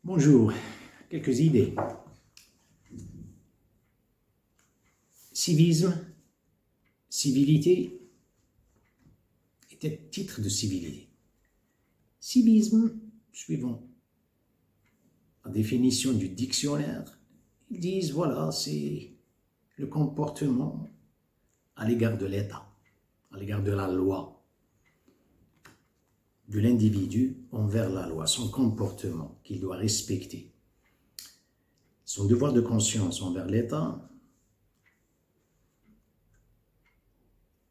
Bonjour, quelques idées. Civisme, civilité était titre de civilité. Civisme, suivant la définition du dictionnaire, ils disent voilà, c'est le comportement à l'égard de l'État, à l'égard de la loi, de l'individu envers la loi, son comportement qu'il doit respecter, son devoir de conscience envers l'État,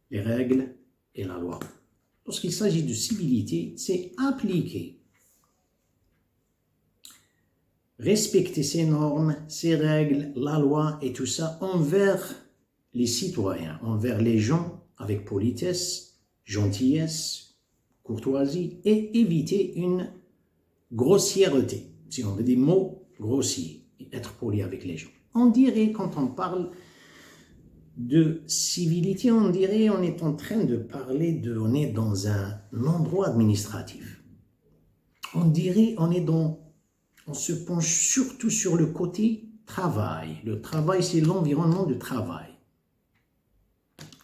les règles et la loi. Lorsqu'il s'agit de civilité, c'est appliquer, respecter ces normes, ces règles, la loi et tout ça envers les citoyens, envers les gens avec politesse, gentillesse, courtoisie et éviter une grossièreté, si on veut des mots grossiers, et être poli avec les gens. On dirait quand on parle de civilité, on dirait on est en train de parler on est dans un endroit administratif. On dirait on se penche surtout sur le côté travail. Le travail, c'est l'environnement de travail.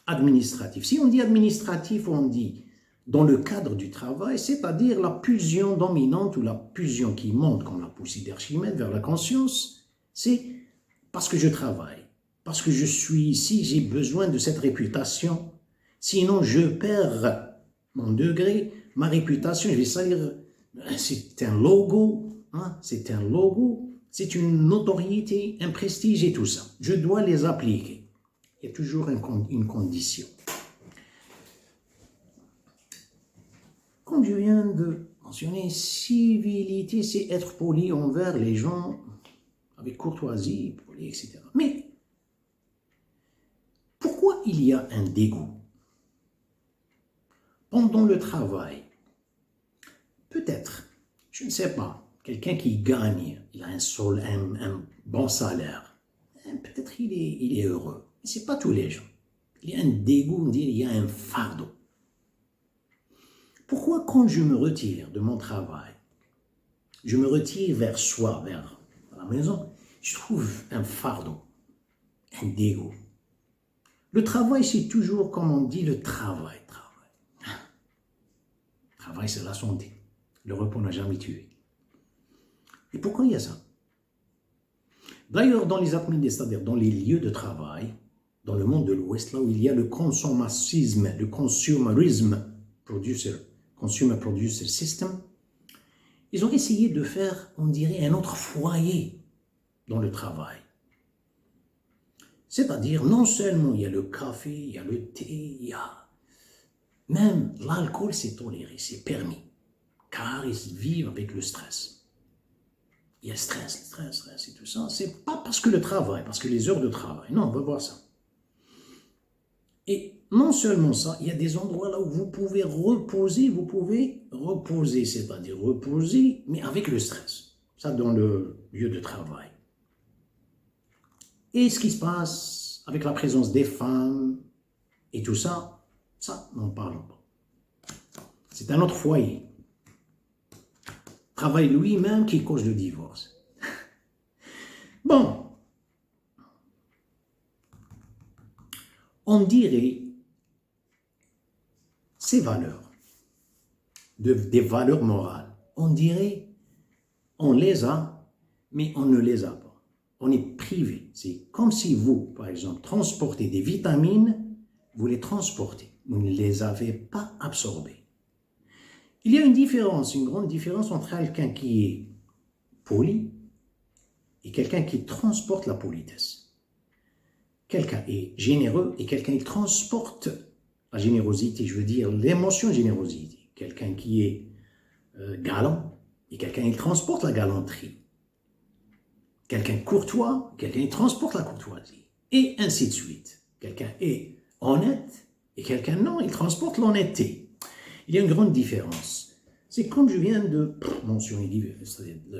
Administratif. Si on dit administratif, on dit dans le cadre du travail, c'est-à-dire la pulsion dominante ou la pulsion qui monte comme la poussée d'Archimède vers la conscience, c'est parce que je travaille. Parce que je suis ici, j'ai besoin de cette réputation. Sinon, je perds mon degré, ma réputation, je vais salir. C'est un logo, hein, c'est un logo, c'est une notoriété, un prestige et tout ça. Je dois les appliquer. Il y a toujours une condition. Comme je viens de mentionner, civilité, c'est être poli envers les gens, avec courtoisie, poli, etc. Mais pourquoi il y a un dégoût pendant le travail? Peut-être, je ne sais pas, quelqu'un qui gagne, il a un bon salaire, peut-être il est heureux. Mais ce n'est pas tous les gens. Il y a un dégoût, il y a un fardeau. Pourquoi quand je me retire de mon travail, je me retire vers soi, vers la maison, je trouve un fardeau, un dégoût. Le travail, c'est toujours, comme on dit, le travail. Le travail, c'est la santé. Le repos n'a jamais tué. Et pourquoi il y a ça? D'ailleurs, dans les administrations, c'est-à-dire dans les lieux de travail, dans le monde de l'Ouest, là où il y a le consumérisme, le consumer producer system, ils ont essayé de faire, on dirait, un autre foyer dans le travail. C'est-à-dire, non seulement il y a le café, il y a le thé, il y a même l'alcool, c'est toléré, c'est permis, car ils vivent avec le stress. Il y a stress et tout ça. C'est pas parce que le travail, parce que les heures de travail. Non, on va voir ça. Et non seulement ça, il y a des endroits là où vous pouvez reposer, c'est-à-dire reposer, mais avec le stress. Ça, dans le lieu de travail. Et ce qui se passe avec la présence des femmes et tout ça, ça, n'en parlons pas. C'est un autre foyer. Travail lui-même qui cause le divorce. Bon, on dirait ces valeurs, des valeurs morales, on dirait on les a, mais on ne les a pas. On est privé. C'est comme si vous, par exemple, transportez des vitamines, vous les transportez, vous ne les avez pas absorbées. Il y a une grande différence entre quelqu'un qui est poli et quelqu'un qui transporte la politesse. Quelqu'un est généreux et quelqu'un qui transporte la générosité, je veux dire l'émotion générosité. Quelqu'un qui est galant et quelqu'un qui transporte la galanterie. Quelqu'un courtois, quelqu'un qui transporte la courtoisie. Et ainsi de suite. Quelqu'un est honnête et quelqu'un non, il transporte l'honnêteté. Il y a une grande différence. C'est comme je viens de mentionner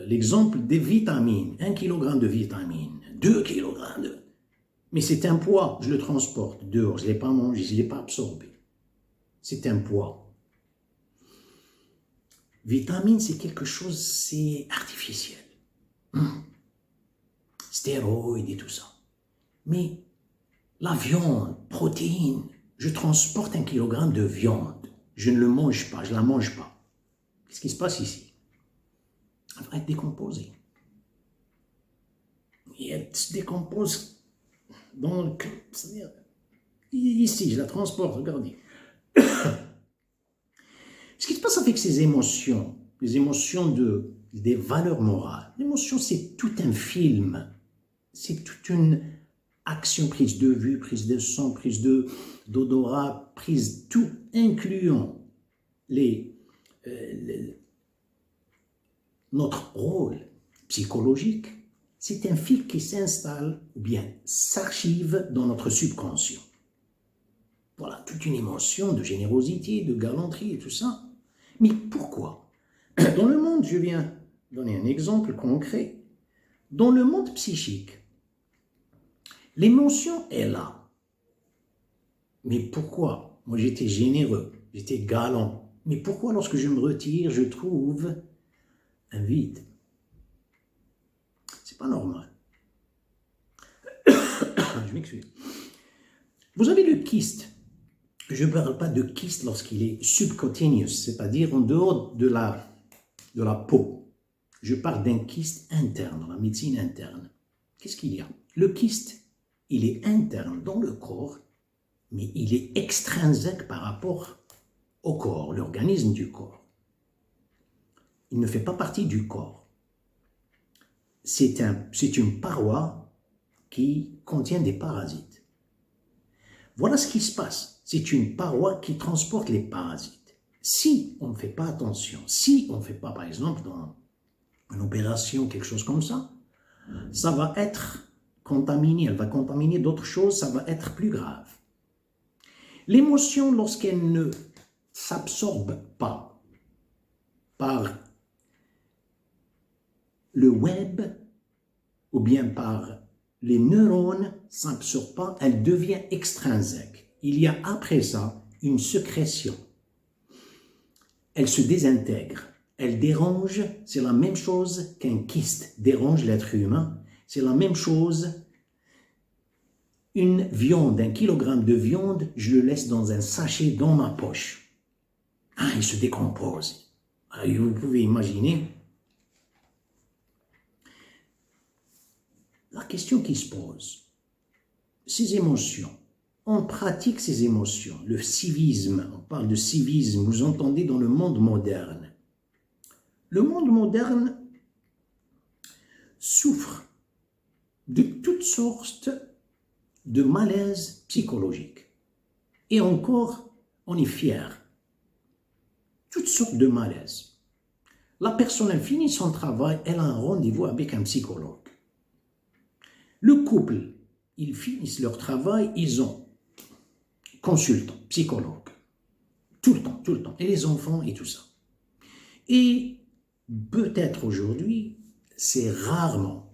l'exemple des vitamines. 1 kg de vitamines, 2 kg de... Mais c'est un poids, je le transporte dehors, je ne l'ai pas mangé, je ne l'ai pas absorbé. C'est un poids. Vitamine, c'est quelque chose, c'est artificiel. stéroïdes et tout ça. Mais la viande, protéines, je transporte 1 kilogramme de viande. Je ne le mange pas, je ne la mange pas. Qu'est-ce qui se passe ici? Elle va être décomposée. Et elle se décompose. Donc, c'est-à-dire, ici, je la transporte, regardez. Ce qui se passe avec ces émotions, les émotions des valeurs morales, l'émotion, c'est tout un film. C'est toute une action, prise de vue, prise de son, prise d'odorat, prise tout, incluant notre rôle psychologique. C'est un fil qui s'installe ou bien s'archive dans notre subconscient. Voilà, toute une émotion de générosité, de galanterie et tout ça. Mais pourquoi? Dans le monde, je viens donner un exemple concret. Dans le monde psychique, l'émotion est là. Mais pourquoi? Moi, j'étais généreux, j'étais galant. Mais pourquoi, lorsque je me retire, je trouve un vide? C'est pas normal. Je m'excuse. Vous avez le kyste. Je ne parle pas de kyste lorsqu'il est subcutaneous, c'est-à-dire en dehors de la peau. Je parle d'un kyste interne, dans la médecine interne. Qu'est-ce qu'il y a? Le kyste, il est interne dans le corps, mais il est extrinsèque par rapport au corps, l'organisme du corps. Il ne fait pas partie du corps. C'est une paroi qui contient des parasites. Voilà ce qui se passe. C'est une paroi qui transporte les parasites. Si on ne fait pas attention, si on ne fait pas, par exemple, dans une opération, quelque chose comme ça, ça va être contaminé, elle va contaminer d'autres choses, ça va être plus grave. L'émotion, lorsqu'elle ne s'absorbe pas par le web ou bien par les neurones, s'absorbe pas, elle devient extrinsèque. Il y a après ça une sécrétion. Elle se désintègre, elle dérange, c'est la même chose qu'un kyste dérange l'être humain, c'est la même chose. Une viande, 1 kilogramme de viande, je le laisse dans un sachet dans ma poche. Ah, il se décompose. Ah, vous pouvez imaginer. La question qui se pose, ces émotions, on pratique ces émotions, le civisme, on parle de civisme, vous entendez dans le monde moderne. Le monde moderne souffre de toutes sortes de malaises psychologiques. Et encore, on est fier. Toutes sortes de malaises. La personne, elle finit son travail, elle a un rendez-vous avec un psychologue. Le couple, ils finissent leur travail, ils ont consultant, psychologue, tout le temps, et les enfants et tout ça. Et peut-être aujourd'hui, c'est rarement,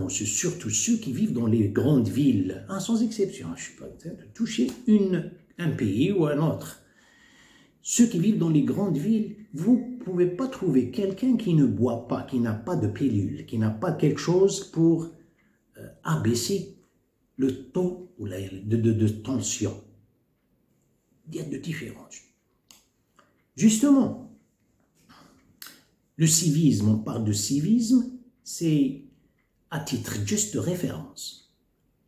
c'est surtout ceux qui vivent dans les grandes villes, sans exception, je ne suis pas de toucher un pays ou un autre. Ceux qui vivent dans les grandes villes, vous ne pouvez pas trouver quelqu'un qui ne boit pas, qui n'a pas de pilule, qui n'a pas quelque chose pour abaisser le taux de tension. Il y a de différences. Justement, le civisme, on parle de civisme, c'est à titre juste de référence.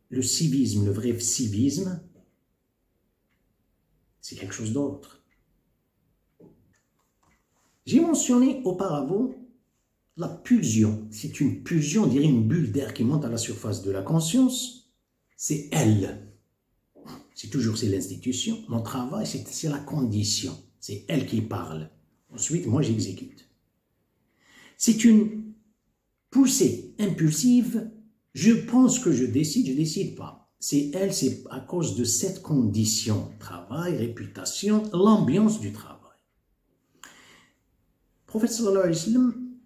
Le civisme, le vrai civisme, c'est quelque chose d'autre. J'ai mentionné auparavant la pulsion. C'est une pulsion, on dirait une bulle d'air qui monte à la surface de la conscience. C'est elle. C'est l'institution. Mon travail, c'est la condition. C'est elle qui parle. Ensuite, moi, j'exécute. C'est une poussée impulsive. Je pense que je décide pas. C'est elle, c'est à cause de cette condition. Travail, réputation, l'ambiance du travail. Le prophète sallallahu alayhi wa sallam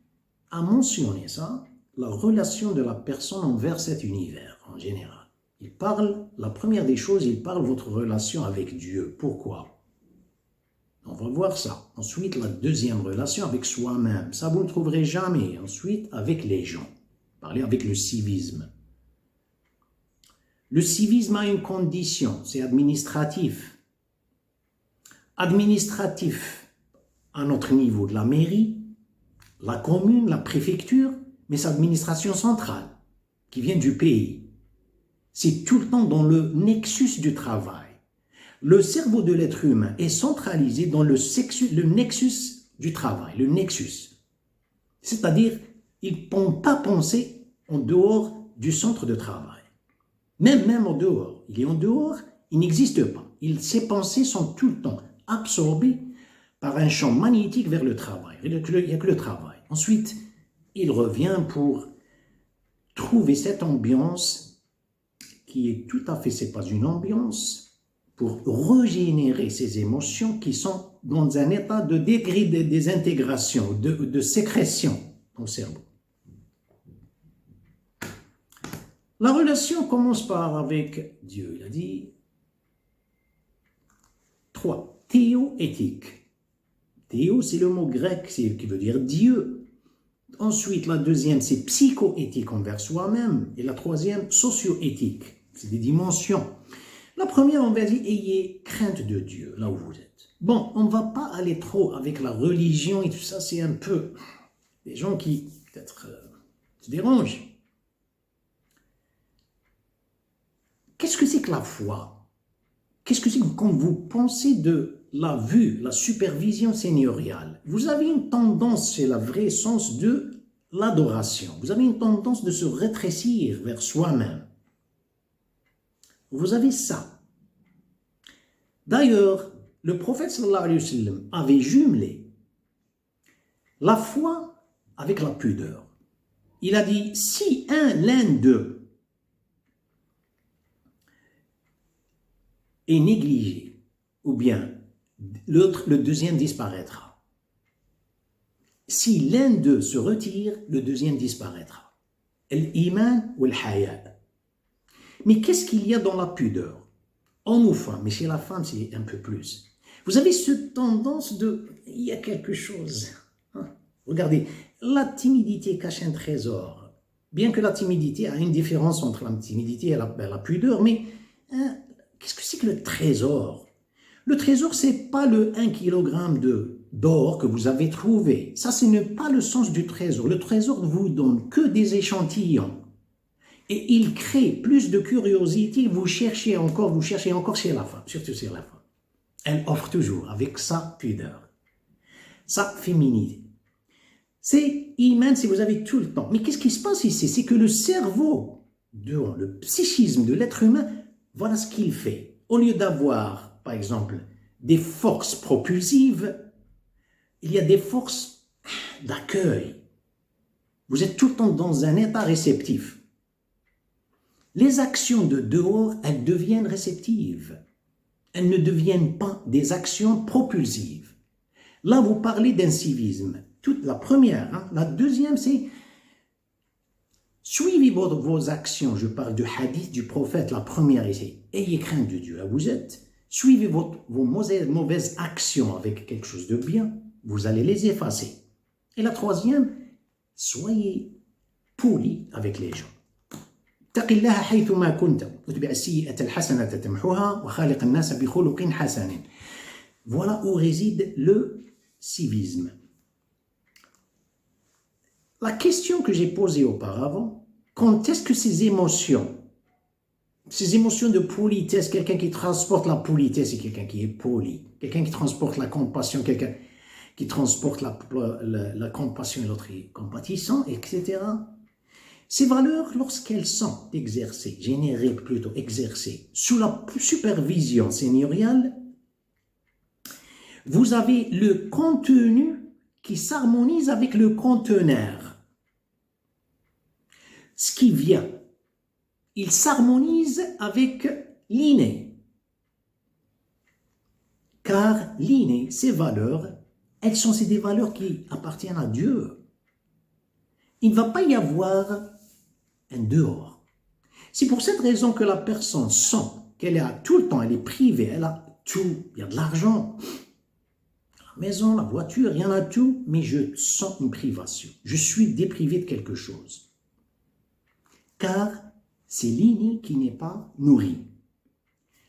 a mentionné ça, la relation de la personne envers cet univers en général. Il parle, la première des choses, il parle de votre relation avec Dieu. Pourquoi? On va voir ça. Ensuite, la deuxième relation avec soi-même. Ça, vous ne trouverez jamais. Ensuite, avec les gens. parler avec le civisme. Le civisme a une condition, c'est administratif. Administratif à notre niveau de la mairie, la commune, la préfecture, mais c'est l'administration centrale qui vient du pays. C'est tout le temps dans le nexus du travail. Le cerveau de l'être humain est centralisé dans le nexus du travail, le nexus. C'est-à-dire, il ne peut pas penser en dehors du centre de travail. Même en dehors. Il est en dehors, il n'existe pas. Ses pensées sont tout le temps absorbées par un champ magnétique vers le travail. Il n'y a que le travail. Ensuite, il revient pour trouver cette ambiance qui est tout à fait, c'est pas une ambiance, pour régénérer ses émotions qui sont dans un état de désintégration, de sécrétion dans le cerveau. La relation commence par avec Dieu. Il a dit 3. Théoéthique. Théo, c'est le mot grec qui veut dire Dieu. Ensuite, la deuxième, c'est psychoéthique envers soi-même. Et la troisième, socio-éthique. C'est des dimensions. La première, on va dire, ayez crainte de Dieu, là où vous êtes. Bon, on ne va pas aller trop avec la religion et tout ça, c'est un peu des gens qui, peut-être, se dérangent. Qu'est-ce que c'est que la foi? Qu'est-ce que c'est que quand vous pensez de la vue, la supervision seigneuriale? Vous avez une tendance, c'est le vrai sens de l'adoration. Vous avez une tendance de se rétrécir vers soi-même. Vous avez ça. D'ailleurs, le prophète sallallahu alayhi wa sallam avait jumelé la foi avec la pudeur. Il a dit, si l'un d'eux est négligé, ou bien le deuxième disparaîtra. Si l'un d'eux se retire, le deuxième disparaîtra. L'iman ou l'haya. Mais qu'est-ce qu'il y a dans la pudeur? Homme ou femme, mais chez la femme, c'est un peu plus. Vous avez cette tendance de... Il y a quelque chose. Hein? Regardez, la timidité cache un trésor. Bien que la timidité a une différence entre la timidité et la pudeur, mais qu'est-ce que c'est que le trésor? Le trésor, ce n'est pas le 1 kg d'or que vous avez trouvé. Ça, ce n'est pas le sens du trésor. Le trésor ne vous donne que des échantillons. Et il crée plus de curiosité, vous cherchez encore chez la femme, surtout chez la femme. Elle offre toujours avec sa pudeur, sa féminité. C'est immense si vous avez tout le temps. Mais qu'est-ce qui se passe ici? C'est que le cerveau, le psychisme de l'être humain, voilà ce qu'il fait. Au lieu d'avoir, par exemple, des forces propulsives, il y a des forces d'accueil. Vous êtes tout le temps dans un état réceptif. Les actions de dehors, elles deviennent réceptives. Elles ne deviennent pas des actions propulsives. Là, vous parlez d'incivisme. Toute la première, hein. La deuxième, c'est suivez vos actions. Je parle du hadith du prophète. La première, c'est ayez crainte de Dieu. Là, vous êtes. Suivez vos mauvaises actions avec quelque chose de bien. Vous allez les effacer. Et la troisième, soyez poli avec les gens. اتق الله حيثما كنت واتبع السيئة الحسنة تمحوها وخالق الناس بخلق حسن. Voilà où réside le civisme. La question que j'ai posée auparavant, quand est-ce que ces émotions de politesse, quelqu'un qui transporte la politesse, c'est quelqu'un qui est poli, quelqu'un qui transporte la compassion, quelqu'un qui transporte la compassion et l'autre est compatissant, etc. Ces valeurs, lorsqu'elles sont exercées, exercées, sous la supervision seigneuriale, vous avez le contenu qui s'harmonise avec le conteneur. Ce qui vient, il s'harmonise avec l'inné. Car l'inné, ces valeurs, c'est des valeurs qui appartiennent à Dieu. Il ne va pas y avoir un dehors. C'est pour cette raison que la personne sent qu'elle a tout le temps, elle est privée, elle a tout, il y a de l'argent, la maison, la voiture, il y en a tout, mais je sens une privation. Je suis déprivé de quelque chose. car c'est l'inné qui n'est pas nourri.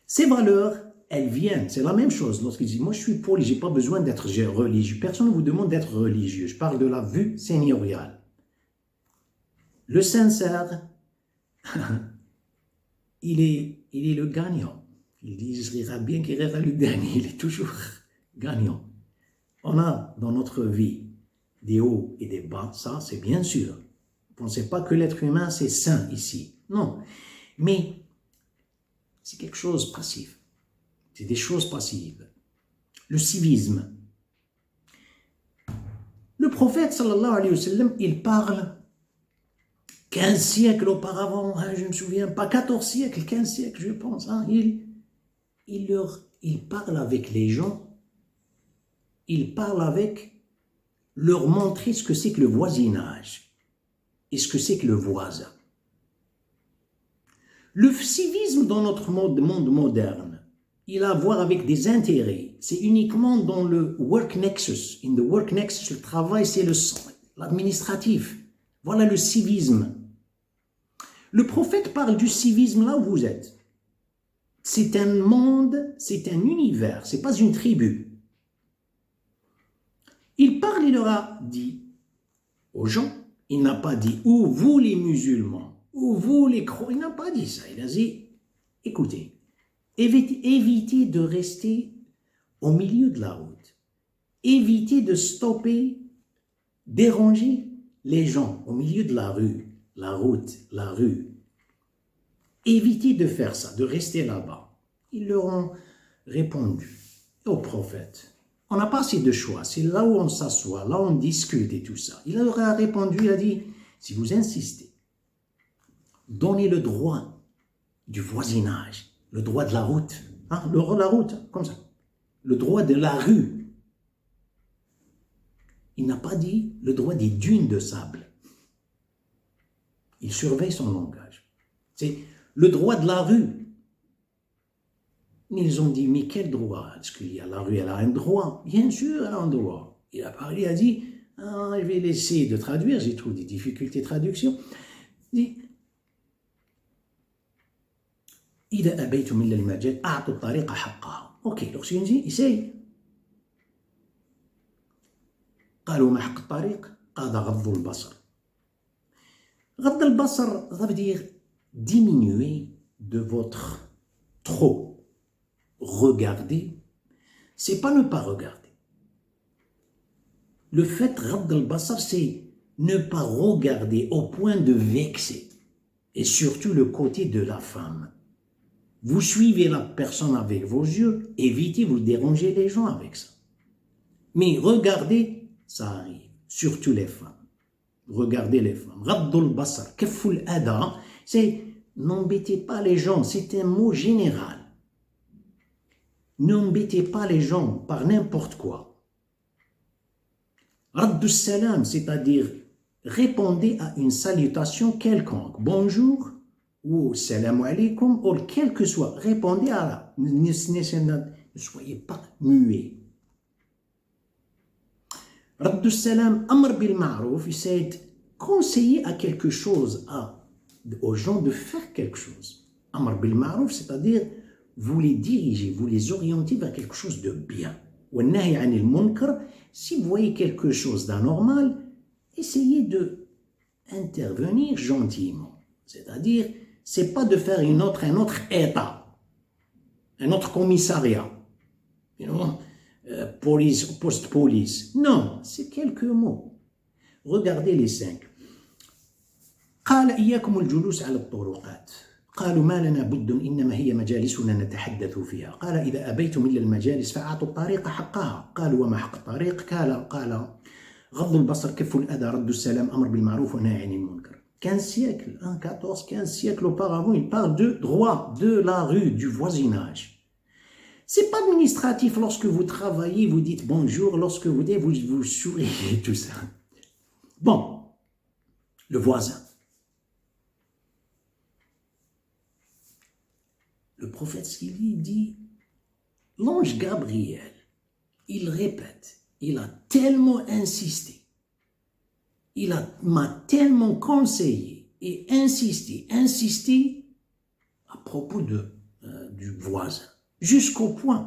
Ces valeurs, elles viennent, c'est la même chose. Lorsqu'il dit, moi je suis poli, je n'ai pas besoin d'être religieux. Personne ne vous demande d'être religieux. Je parle de la vue seigneuriale. Le sincère, il est le gagnant. Il dit, je rira bien qu'il rira le dernier. Il est toujours gagnant. On a dans notre vie des hauts et des bas, ça c'est bien sûr. Ne pensez pas que l'être humain c'est sain ici. Non. Mais c'est quelque chose de passif. C'est des choses passives. Le civisme. Le prophète, sallallahu alayhi wa sallam, il parle 15 siècles auparavant, hein, je ne me souviens pas, 14 siècles, 15 siècles, je pense. Hein, il parle avec les gens, il parle avec, leur montrer ce que c'est que le voisinage et ce que c'est que le voisin. Le civisme dans notre monde moderne, il a à voir avec des intérêts. C'est uniquement dans le work nexus. In the work nexus, le travail, c'est l'administratif. Voilà le civisme. Le prophète parle du civisme là où vous êtes. C'est un monde, c'est un univers, c'est pas une tribu. Il parle, il leur a dit aux gens, il n'a pas dit, ou vous les musulmans, ou vous les croyants, il n'a pas dit ça. Il a dit, écoutez, évitez de rester au milieu de la route. Évitez de stopper, déranger les gens au milieu de la rue, la route, la rue. Évitez de faire ça, de rester là-bas. Ils leur ont répondu au prophète. On n'a pas assez de choix, c'est là où on s'assoit, là où on discute et tout ça. Il leur a répondu, il a dit, si vous insistez, donnez le droit du voisinage, le droit de la route, hein, la route, comme ça, le droit de la rue. Il n'a pas dit le droit des dunes de sable. Il surveille son langage. C'est le droit de la rue. Ils ont dit, mais quel droit? Est-ce qu'il y a la rue, elle a un droit? Bien sûr, elle a un droit. Il a parlé, il a dit, je vais laisser de traduire, j'ai trouvé des difficultés de traduction. Il dit, إذا أبيتم إلا المجال أعطوا الطريق حقها. Ok, lorsqu'il dit, essaye. قالوا ما حق الطريق؟ قال غض البصر. غض البصر, ça veut dire diminuer de votre trop. Regarder, c'est pas ne pas regarder. Le fait, غض البصر, c'est ne pas regarder au point de vexer. Et surtout le côté de la femme. Vous suivez la personne avec vos yeux, évitez, vous dérangez les gens avec ça. Mais regardez, ça arrive, surtout les femmes. Regardez les femmes. Raddul basar, kefful ada, c'est n'embêtez pas les gens, c'est un mot général. N'embêtez pas les gens par n'importe quoi. Raddus salam, c'est-à-dire répondez à une salutation quelconque. Bonjour, ou salam alaikum, ou quel que soit, répondez à la. Ne soyez pas muets. Raddus salam, amr bil ma'rouf, c'est conseiller à quelque chose, aux gens de faire quelque chose. Amr bil ma'rouf, c'est-à-dire vous les dirigez, vous les orientez vers quelque chose de bien. Wa nahy anil munkar, si vous voyez quelque chose d'anormal, essayez de intervenir gentiment. C'est-à-dire, c'est pas de faire un autre état, un autre commissariat, police, post-police. Non, c'est quelques mots. Regardez les 5. قال إياكم الجلوس على الطرقات. قالوا ما لنا بد إنما هي مجالسنا نتحدث فيها. قال إذا أبيتم إلا المجالس فأعطوا الطريق حقها. قالوا وما حق الطريق؟ قال غض البصر كف الأذى رد السلام أمر بالمعروف ونهي عن المنكر. 15 siècles, 14, 15 siècles auparavant, il parle de droit, de la rue, du voisinage. C'est pas administratif lorsque vous travaillez, vous dites bonjour, lorsque vous dites, vous souriez, tout ça. Bon, le voisin. Le prophète, ce qu'il dit, l'ange Gabriel, il répète, il a tellement insisté, il m'a tellement conseillé, et insister à propos du voisin, jusqu'au point,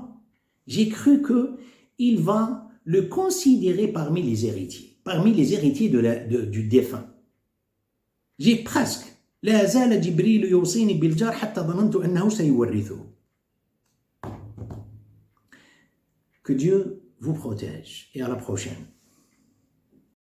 j'ai cru qu'il va le considérer parmi les héritiers du défunt. J'ai presque, لا زال جبريل يوصيني بالجار حتى ظننت أنه سيورثه. Que Dieu vous protège et à la prochaine.